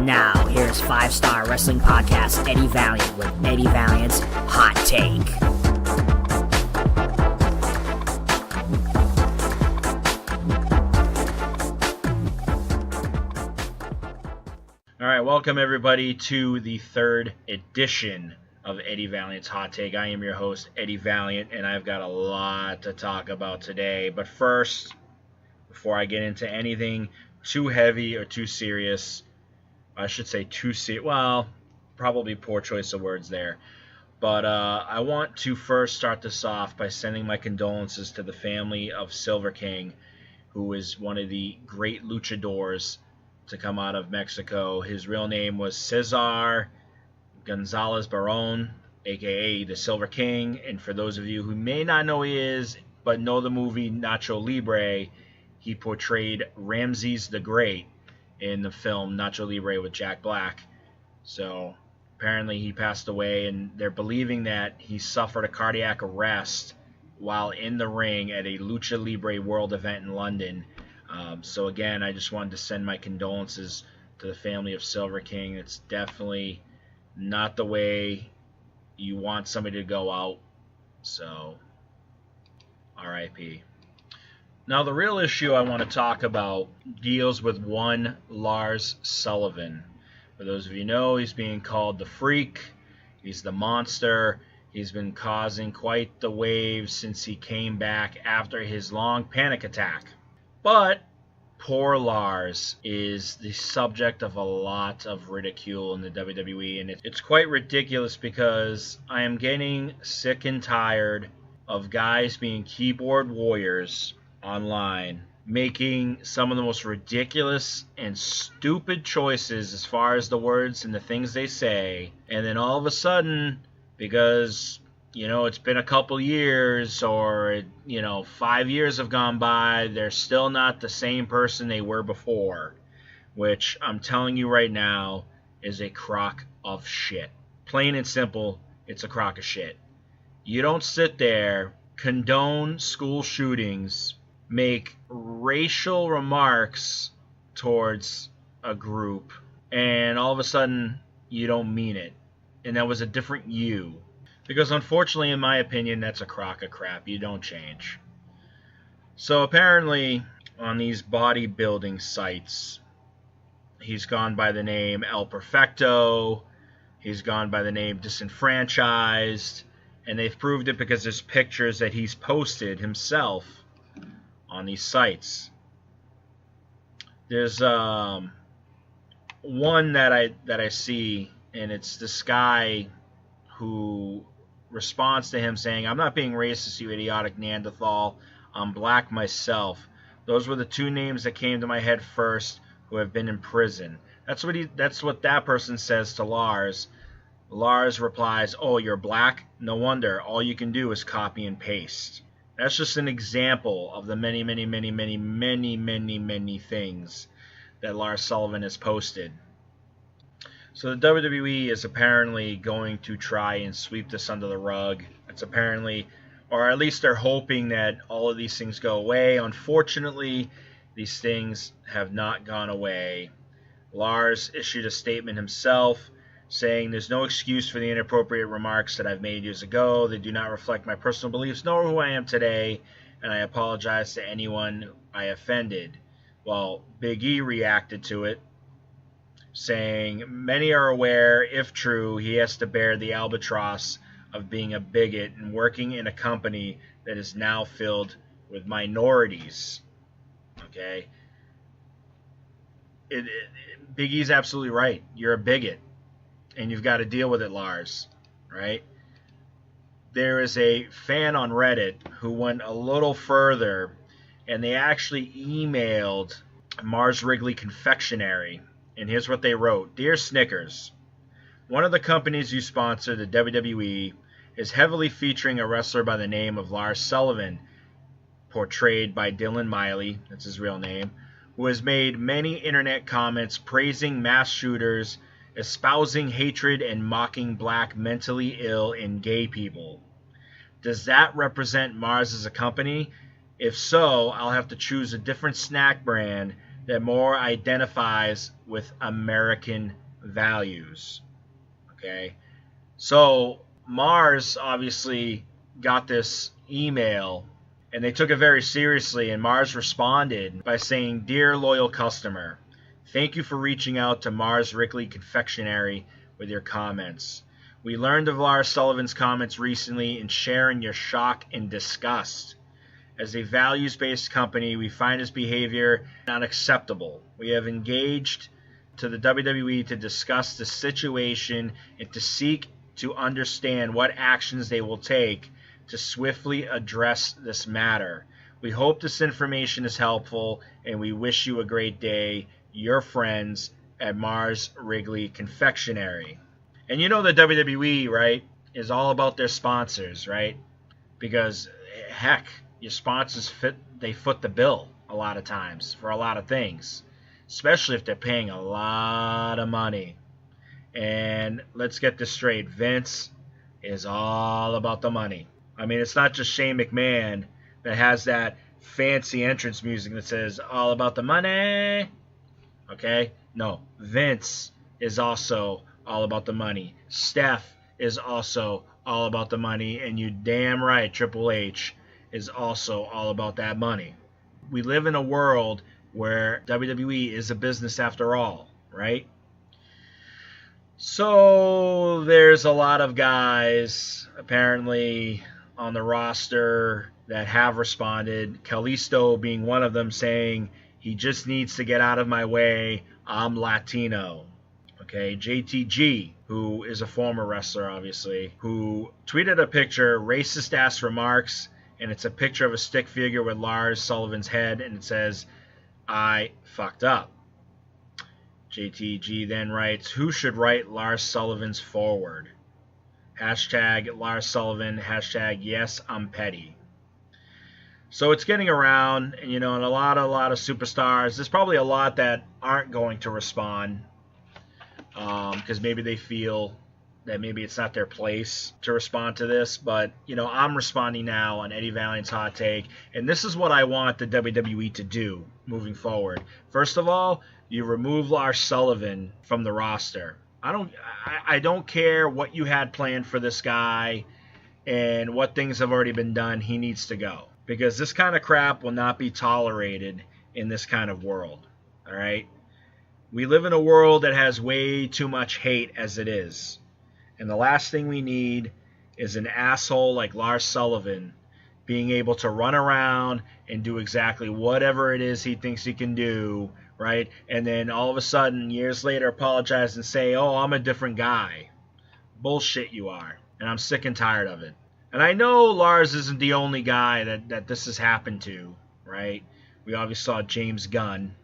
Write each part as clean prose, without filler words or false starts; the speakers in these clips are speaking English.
Now, here's 5-star wrestling podcast Eddie Valiant with Eddie Valiant's Hot Take. All right, welcome everybody to the third edition of Eddie Valiant's Hot Take. I am your host, Eddie Valiant, and I've got a lot to talk about today. But first, before I get into anything too heavy or too serious, I should say too serious, well, probably poor choice of words there. But I want to first start this off by sending my condolences to the family of Silver King, who is one of the great luchadors to come out of Mexico. His real name was Cesar Gonzalez Barón, a.k.a. the Silver King. And for those of you who may not know who he is, but know the movie Nacho Libre, he portrayed Ramses the Great in the film Nacho Libre with Jack Black. So apparently he passed away, and they're believing that he suffered a cardiac arrest while in the ring at a Lucha Libre World event in London. So again, I just wanted to send my condolences to the family of Silver King. It's definitely not the way you want somebody to go out. So, R.I.P. Now, the real issue I want to talk about deals with one Lars Sullivan. For those of you who know, he's being called the Freak. He's the monster. He's been causing quite the waves since he came back after his long panic attack. But poor Lars is the subject of a lot of ridicule in the WWE, and it's quite ridiculous because I am getting sick and tired of guys being keyboard warriors online, making some of the most ridiculous and stupid choices as far as the words and the things they say, and then all of a sudden, because it's been a couple years or, 5 years have gone by, they're still not the same person they were before, which I'm telling you right now is a crock of shit. Plain and simple, it's a crock of shit. You don't sit there, condone school shootings, make racial remarks towards a group, and all of a sudden you don't mean it. And that was a different you. Because unfortunately, in my opinion, that's a crock of crap. You don't change. So apparently, on these bodybuilding sites, he's gone by the name El Perfecto. He's gone by the name Disenfranchised. And they've proved it because there's pictures that he's posted himself on these sites. There's one that I see, and it's this guy who responds to him saying, "I'm not being racist, you idiotic Neanderthal. I'm black myself. Those were the two names that came to my head first who have been in prison." That's what that person says to Lars. Lars replies, "Oh, you're black? No wonder. All you can do is copy and paste." That's just an example of the many, many, many, many, many, many, many things that Lars Sullivan has posted. So the WWE is apparently going to try and sweep this under the rug. It's apparently, or at least they're hoping that all of these things go away. Unfortunately, these things have not gone away. Lars issued a statement himself saying, "There's no excuse for the inappropriate remarks that I've made years ago. They do not reflect my personal beliefs nor who I am today, and I apologize to anyone I offended." Well, Big E reacted to it, saying, "Many are aware, if true, he has to bear the albatross of being a bigot and working in a company that is now filled with minorities." Okay? Big E's absolutely right. You're a bigot, and you've got to deal with it, Lars. Right? There is a fan on Reddit who went a little further, and they actually emailed Mars Wrigley Confectionery. And here's what they wrote. "Dear Snickers, one of the companies you sponsor, the WWE, is heavily featuring a wrestler by the name of Lars Sullivan, portrayed by Dylan Miley," that's his real name, "who has made many internet comments praising mass shooters, espousing hatred, and mocking black, mentally ill, and gay people. Does that represent Mars as a company? If so, I'll have to choose a different snack brand that more identifies with American values. Okay? So Mars obviously got this email and they took it very seriously, and Mars responded by saying, "Dear loyal customer, thank you for reaching out to Mars Wrigley Confectionery with your comments. We learned of Lars Sullivan's comments recently and share in your shock and disgust. As a values-based company, we find his behavior unacceptable. We have engaged to the WWE to discuss the situation and to seek to understand what actions they will take to swiftly address this matter. We hope this information is helpful, and we wish you a great day. Your friends at Mars Wrigley Confectionery." And you know the WWE, right, is all about their sponsors, right? Because, heck, your sponsors foot the bill a lot of times for a lot of things, especially if they're paying a lot of money. And let's get this straight. Vince is all about the money. I mean, it's not just Shane McMahon that has that fancy entrance music that says all about the money. Okay? No, Vince is also all about the money. Steph is also all about the money. And you damn right, Triple H is also all about that money. We live in a world where WWE is a business after all, right? So there's a lot of guys apparently on the roster that have responded, Kalisto being one of them, saying, "He just needs to get out of my way. I'm Latino." Okay, JTG, who is a former wrestler, obviously, who tweeted a picture, racist-ass remarks, and it's a picture of a stick figure with Lars Sullivan's head, and it says, "I fucked up." JTG then writes, "Who should write Lars Sullivan's forward? Hashtag Lars Sullivan, hashtag yes, I'm petty." So it's getting around, and and a lot of superstars. There's probably a lot that aren't going to respond because maybe they feel that maybe it's not their place to respond to this. But, I'm responding now on Eddie Valiant's Hot Take, and this is what I want the WWE to do moving forward. First of all, you remove Lars Sullivan from the roster. I don't care what you had planned for this guy and what things have already been done. He needs to go, because this kind of crap will not be tolerated in this kind of world. All right? We live in a world that has way too much hate as it is. And the last thing we need is an asshole like Lars Sullivan being able to run around and do exactly whatever it is he thinks he can do, right? And then all of a sudden, years later, apologize and say, "Oh, I'm a different guy." Bullshit you are. And I'm sick and tired of it. And I know Lars isn't the only guy that this has happened to, right? We obviously saw James Gunn.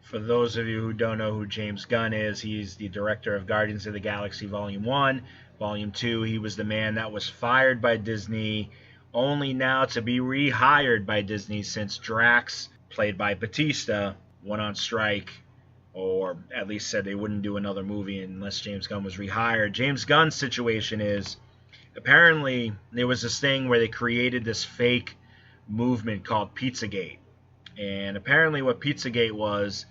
For those of you who don't know who James Gunn is, he's the director of Guardians of the Galaxy Volume 1. Volume 2, he was the man that was fired by Disney, only now to be rehired by Disney since Drax, played by Batista, went on strike, or at least said they wouldn't do another movie unless James Gunn was rehired. James Gunn's situation is, apparently there was this thing where they created this fake movement called Pizzagate. And apparently what Pizzagate was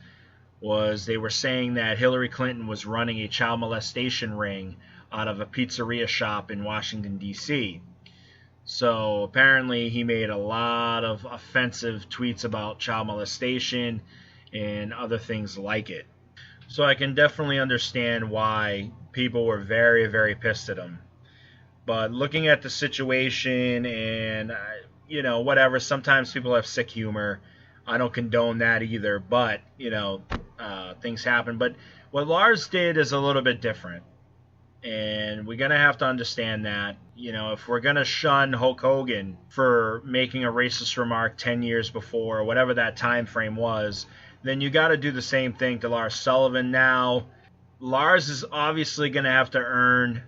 they were saying that Hillary Clinton was running a child molestation ring out of a pizzeria shop in Washington, D.C. So apparently he made a lot of offensive tweets about child molestation and other things like it. So I can definitely understand why people were very, very pissed at him. But looking at the situation and, whatever, sometimes people have sick humor. I don't condone that either, but, things happen. But what Lars did is a little bit different. And we're going to have to understand that, if we're going to shun Hulk Hogan for making a racist remark 10 years before, or whatever that time frame was, then you got to do the same thing to Lars Sullivan. Now, Lars is obviously going to have to earn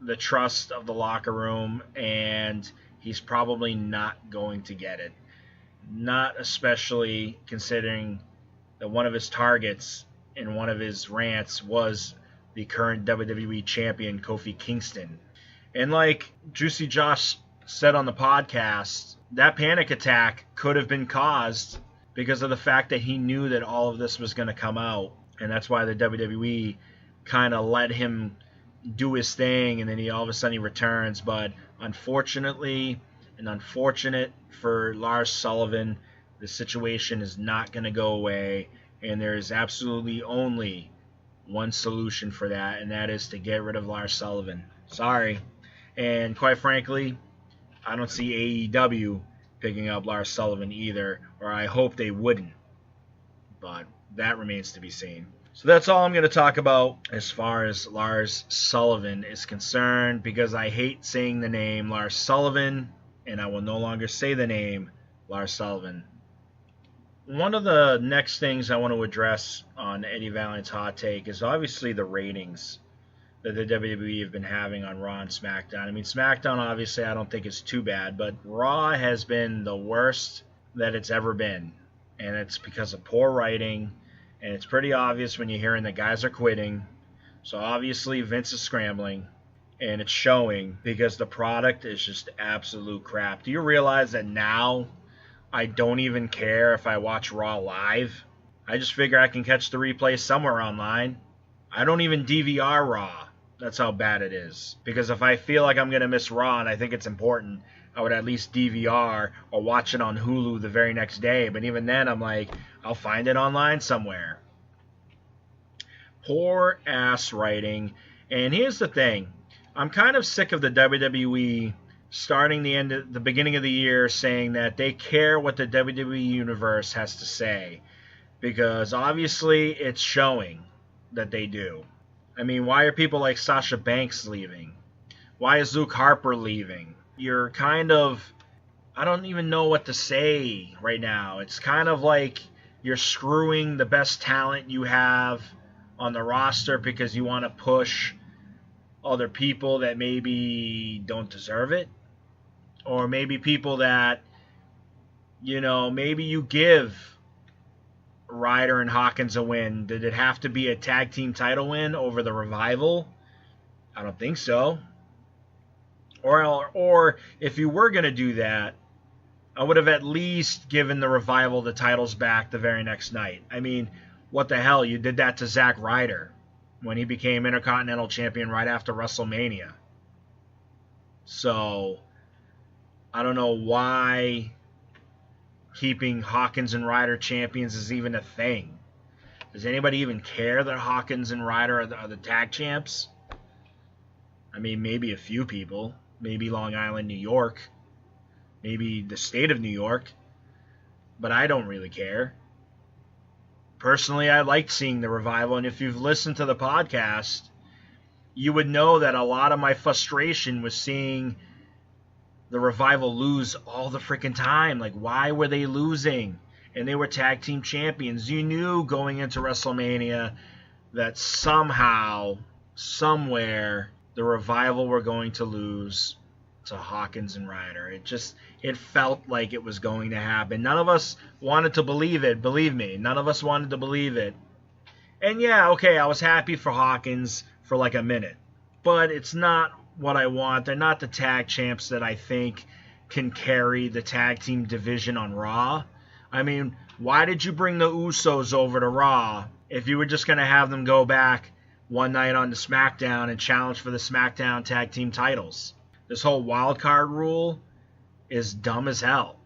the trust of the locker room, and he's probably not going to get it. Not especially considering that one of his targets in one of his rants was the current WWE champion, Kofi Kingston. And like Juicy Josh said on the podcast, that panic attack could have been caused because of the fact that he knew that all of this was going to come out. And that's why the WWE kind of let him do his thing, and then all of a sudden he returns. But unfortunately, and unfortunate for Lars Sullivan, the situation is not going to go away, and there is absolutely only one solution for that, and that is to get rid of Lars Sullivan. Sorry. And quite frankly, I don't see AEW picking up Lars Sullivan either, or I hope they wouldn't. But that remains to be seen. So that's all I'm going to talk about as far as Lars Sullivan is concerned, because I hate saying the name Lars Sullivan, and I will no longer say the name Lars Sullivan. One of the next things I want to address on Eddie Valiant's Hot Take is obviously the ratings that the WWE have been having on Raw and SmackDown. I mean, SmackDown obviously I don't think is too bad, but Raw has been the worst that it's ever been. And it's because of poor writing, and it's pretty obvious when you're hearing that guys are quitting. So obviously Vince is scrambling, and it's showing because the product is just absolute crap. Do you realize that now I don't even care if I watch Raw live? I just figure I can catch the replay somewhere online. I don't even DVR Raw. That's how bad it is. Because if I feel like I'm going to miss Raw and I think it's important, I would at least DVR or watch it on Hulu the very next day. But even then, I'm like, I'll find it online somewhere. Poor ass writing. And here's the thing. I'm kind of sick of the WWE starting the beginning of the year saying that they care what the WWE Universe has to say. Because obviously it's showing that they do. I mean, why are people like Sasha Banks leaving? Why is Luke Harper leaving? You're kind of, I don't even know what to say right now. It's kind of like you're screwing the best talent you have on the roster because you want to push other people that maybe don't deserve it. Or maybe people that, maybe you give Ryder and Hawkins a win. Did it have to be a tag team title win over the Revival? I don't think so. Or if you were going to do that, I would have at least given the Revival the titles back the very next night. I mean, what the hell? You did that to Zack Ryder when he became Intercontinental Champion right after WrestleMania. So, I don't know why keeping Hawkins and Ryder champions is even a thing. Does anybody even care that Hawkins and Ryder are the tag champs? I mean, maybe a few people. Maybe Long Island, New York. Maybe the state of New York. But I don't really care. Personally, I liked seeing the Revival, and if you've listened to the podcast, you would know that a lot of my frustration was seeing the Revival lose all the freaking time. Like, why were they losing? And they were tag team champions. You knew going into WrestleMania that somehow, somewhere, the Revival were going to lose to Hawkins and Ryder. It felt like it was going to happen. None of us wanted to believe it. Believe me, none of us wanted to believe it. And yeah, okay, I was happy for Hawkins for like a minute. But it's not what I want. They're not the tag champs that I think can carry the tag team division on Raw. I mean, why did you bring the Usos over to Raw if you were just going to have them go back one night on the SmackDown and challenge for the SmackDown tag team titles? This whole wild card rule is dumb as hell.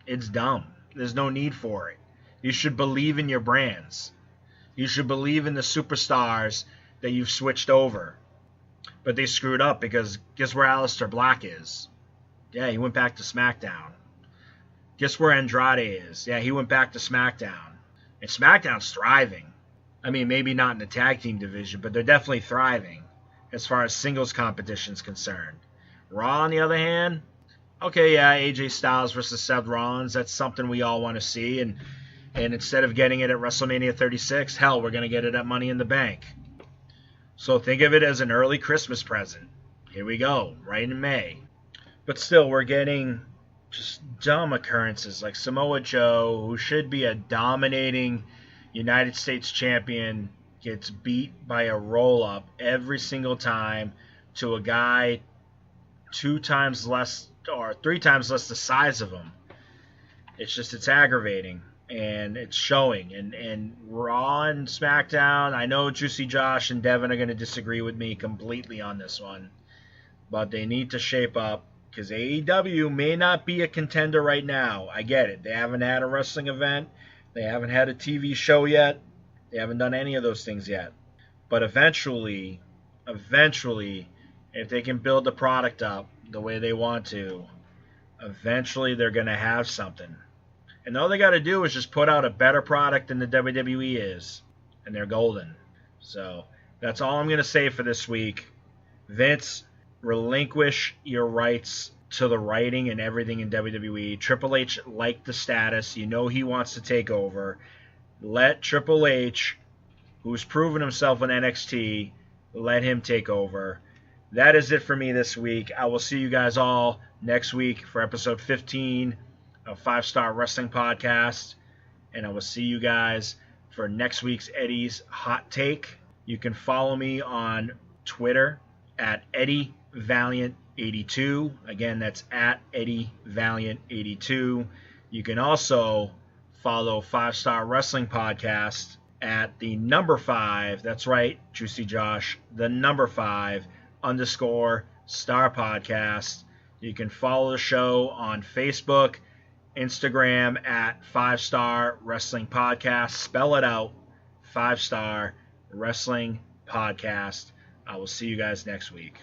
It's dumb. There's no need for it. You should believe in your brands. You should believe in the superstars that you've switched over. But they screwed up because guess where Aleister Black is? Yeah, he went back to SmackDown. Guess where Andrade is? Yeah, he went back to SmackDown. And SmackDown's thriving. I mean, maybe not in the tag team division, but they're definitely thriving as far as singles competition's concerned. Raw, on the other hand, okay, yeah, AJ Styles versus Seth Rollins, that's something we all want to see. And instead of getting it at WrestleMania 36, hell, we're going to get it at Money in the Bank. So think of it as an early Christmas present. Here we go, right in May. But still, we're getting just dumb occurrences like Samoa Joe, who should be a dominating United States champion, gets beat by a roll-up every single time to a guy 2 times less or 3 times less the size of him. It's aggravating. and it's showing. And Raw and SmackDown, I know Juicy Josh and Devin are going to disagree with me completely on this one, but they need to shape up because AEW may not be a contender right now. I get it. They haven't had a wrestling event. They haven't had a TV show yet. They haven't done any of those things yet. But eventually, if they can build the product up the way they want to, eventually they're going to have something. And all they got to do is just put out a better product than the WWE is, and they're golden. So that's all I'm going to say for this week. Vince, relinquish your rights to the writing and everything in WWE. Triple H liked the status. You know he wants to take over. Let Triple H, who's proven himself in NXT, let him take over. That is it for me this week. I will see you guys all next week for episode 15 of 5 Star Wrestling Podcast. And I will see you guys for next week's Eddie's Hot Take. You can follow me on Twitter at Eddie Valiant 82. Again, that's at Eddie Valiant 82. You can also follow 5 Star Wrestling Podcast at the number 5. That's right, Juicy Josh. The number 5 _ Star Podcast. You can follow the show on Facebook, Instagram at 5 Star Wrestling Podcast. Spell it out, 5 Star Wrestling Podcast. I will see you guys next week.